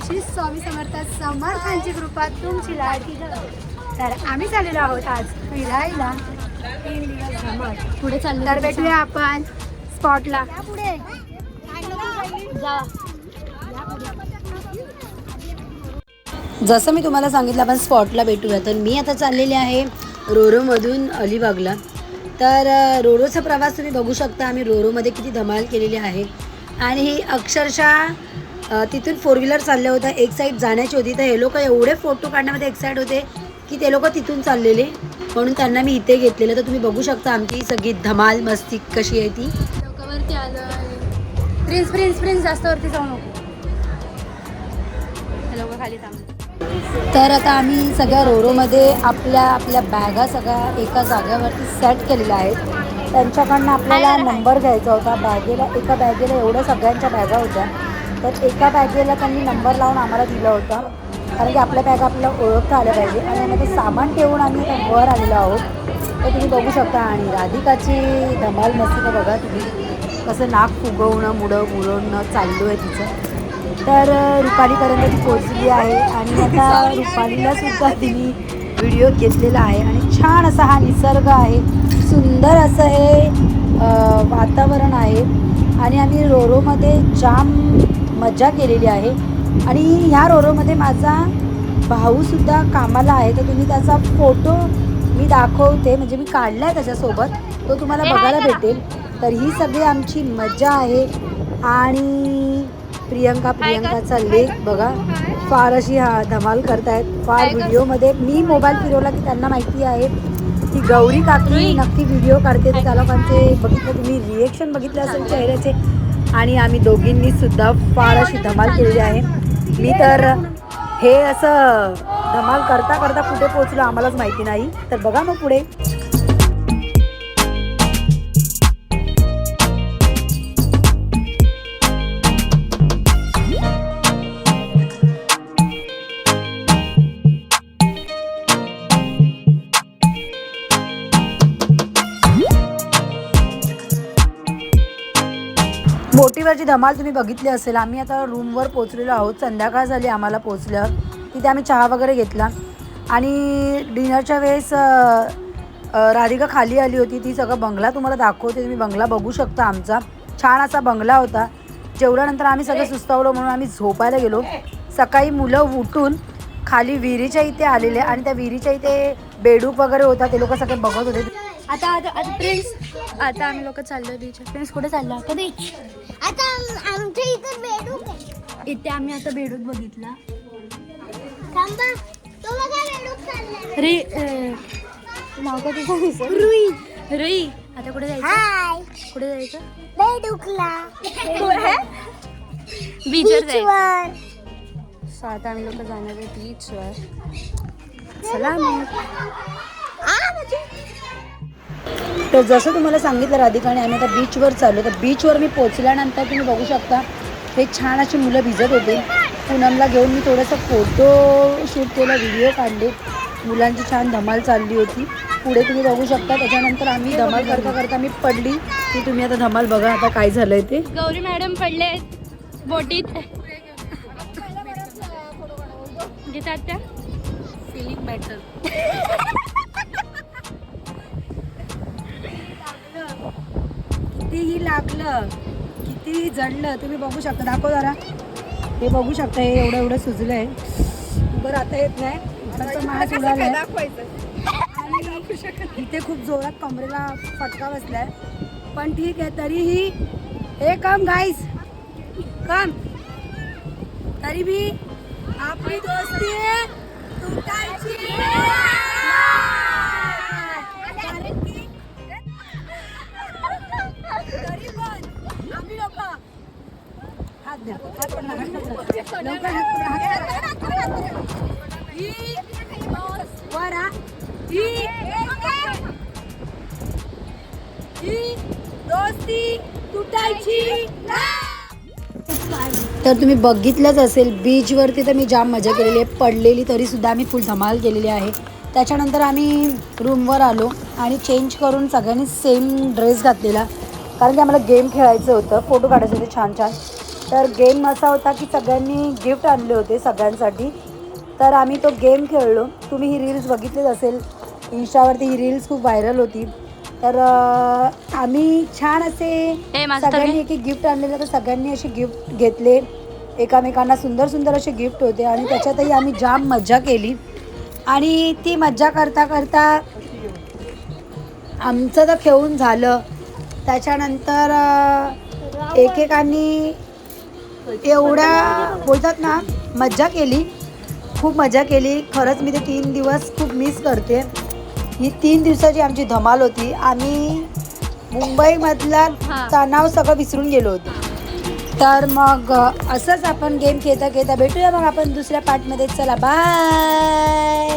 श्री स्वामी समर्थ समर्थांची कृपा तुमची लाडकी जाऊ। तर आम्ही चाललेलो आहोत आज फिरायला 3 दिवस धमाल। पुढे चाललो तर भेटूया आपण स्पॉटला। पुढे जा। जसं मी तुम्हाला सांगितलं आपण स्पॉटला भेटूया, तर मी आता चाललेले आहे रोरोमधून अलिबागला। तर रोरोचा प्रवास तुम्ही बघू शकता, आम्ही रोरोमध्ये किती धमाल केलेली आहे। आणि ही अक्षरशः तिथून 4 व्हीलर चालल्या होत्या, एक साईड जाण्याची होती। तर हे लोक एवढे फोटो काढण्यामध्ये एक्साइट होते की ते लोक तिथून चाललेले, म्हणून त्यांना मी इथे घेतलेलं। तर तुम्ही बघू शकता आमची सगळी धमाल मस्ती कशी आहे ती। लोकांवरती आलं प्रिन्स प्रिन्स प्रिन्स जास्त वरती जाऊ नको, हे लोक खाली थांब। तर आता आम्ही सगळ्या रोरोमध्ये आपल्या बॅगा सगळ्या एका जागेवरती सेट केलेल्या आहेत। त्यांच्याकडनं आपल्याला नंबर घ्यायचा होता बॅगेला। एका बॅगेला एवढ्या सगळ्यांच्या बॅगा होत्या, तर एका बॅगेला त्यांनी नंबर लावून आम्हाला दिला होता, कारण की आपल्या बॅगा आपल्याला ओळखता आल्या पाहिजे। आणि आम्ही ते सामान ठेवून आम्ही आता वर आलेलो आहोत, तर तुम्ही बघू शकता। आणि राधिकाची धमाल मस्ती तर बघा तुम्ही, कसं नाक फुगवणं मुडवणं चालू आहे तिचं। तर रुपालीपर्यंत ती पोचली आहे आणि आता रुपालीला सुद्धा तिने व्हिडिओ घेतलेला आहे। आणि छान असा हा निसर्ग आहे, सुंदर असं हे वातावरण आहे। आणि आम्ही रोरोमध्ये जाम मजा केलेली आहे। आणि ह्या रोरोमध्ये माझा भाऊसुद्धा कामाला आहे, तर तुम्ही त्याचा फोटो मी दाखवते, म्हणजे मी काढला आहे त्याच्यासोबत, तो तुम्हाला बघायला भेटेल। तर ही सगळी आमची मजा आहे। आणि प्रियंकाचा लेक बघा, फार अशी धमाल करतायत फार व्हिडिओमध्ये। मी मोबाईल फिरवला की त्यांना माहिती आहे की गौरी काकी नक्की व्हिडिओ काढते, तर त्या लोकांचे बघितलं तुम्ही रिएक्शन बघितले असेल चेहऱ्याचे। आणि आम्ही दोघींनी सुद्धा फार अशी धमाल केलेली आहे। मी तर हे असं धमाल करता करता कुठे पोहोचलो आम्हालाच माहिती नाही। तर बघा मग पुढे। बोटीवरची धमाल तुम्ही बघितली असेल। आम्ही आता रूमवर पोचलेलो आहोत, संध्याकाळ झाली आम्हाला पोचल्यावर। तिथे आम्ही चहा वगैरे घेतला आणि डिनरच्या वेळेस राधिका खाली आली होती, ती सगळं बंगला तुम्हाला दाखवते। तुम्ही बंगला बघू शकता, आमचा छान असा बंगला होता। जेवल्यानंतर आम्ही सगळं सुस्तावलो म्हणून आम्ही झोपायला गेलो। सकाळी मुलं उठून खाली विहिरीच्या इथे आलेले आणि त्या विहिरीच्या इथे बेडूक वगैरे होता, ते लोक सगळे बघत होते। आता प्रिन्स, आता आम्ही लोक चाललोय बीच। प्रिन्स कुठे चालला आता? बीच। आता आमच्या इथे बेडूक आहे। इथे आम्ही आता बेडूक बघितला। थांबा, तो बघा बेडूक चाललाय। रे नाव का तुझं? रुई रुई। आता कुठे जायचं? हाय कुठे जायचं? बेडूकला बीचवर जायचं। वर सो आता आम्ही लोक जाणार आहे बीचवर। चला मग। तर जसं तुम्हाला सांगितलं राधिकाने, आम्ही आता बीचवर चाललो। तर बीचवर मी पोचल्यानंतर तुम्ही बघू शकता हे छान अशी मुलं भिजत होते। पूनमला घेऊन मी थोडंसं फोटो शूट केलं, व्हिडिओ काढले, मुलांची छान धमाल चालली होती। पुढे तुम्ही बघू शकता। त्याच्यानंतर आम्ही धमाल करता करता मी पडली, की तुम्ही आता धमाल बघा आता काय झालंय ते। गौरी मॅडम पडले बोटीत। घेतात त्या फिलिंग बेटर। कितीही लागलं, कितीही जडलं, तुम्ही बघू शकता। दाखव जरा, हे बघू शकता, हे एवढं एवढं सुजलं आहे। बरं आता येत नाही, मास उडालाय आणि इथे खूप जोरात कमरेला फटका बसलाय, पण ठीक आहे तरीही। हे कम गाईस कम, तरी भी आपली दोस्ती तुटायची तरी पण आम्ही लोक हात द्या, हात पकडा, लवकर हात पकडा, ही वर हा, ही दोस्ती तुटायची। तर तुम्ही बघितलंच असेल बीचवरती तर मी जाम मजा केलेली आहे, पडलेली तरीसुद्धा आम्ही फुल धमाल केलेली आहे। त्याच्यानंतर आम्ही रूमवर आलो आणि चेंज करून सगळ्यांनी सेम ड्रेस घातलेला, कारण की आम्हाला गेम खेळायचं होतं, फोटो काढायचे होते छान छान। तर गेम असा होता की सगळ्यांनी गिफ्ट आणले होते सगळ्यांसाठी. तर आम्ही तो गेम खेळलो. तुम्ही ही रील्स बघितलीच असेल, इन्स्टावरती ही रील्स खूप व्हायरल होती. तर आम्ही छान असे सगळ्यांनी एक एक गिफ्ट आणलेलं, तर सगळ्यांनी असे गिफ्ट घेतले एकामेकांना. सुंदर सुंदर असे गिफ्ट होते आणि त्याच्यातही आम्ही जाम मज्जा केली. आणि ती मज्जा करता करता आमचं तर खेळून झालं. त्याच्यानंतर एकेकांनी एवढ्या बोलतात ना मज्जा केली, खूप मजा केली. खरंच मी ते 3 दिवस खूप मिस करते. ही 3 दिवसाची आमची धमाल होती. आम्ही मुंबईमधला तणाव सगळं विसरून गेलो होतो. तर मग असंच आपण गेम खेळता खेळता भेटूया मग आपण दुसऱ्या पार्टमध्ये. चला बाय.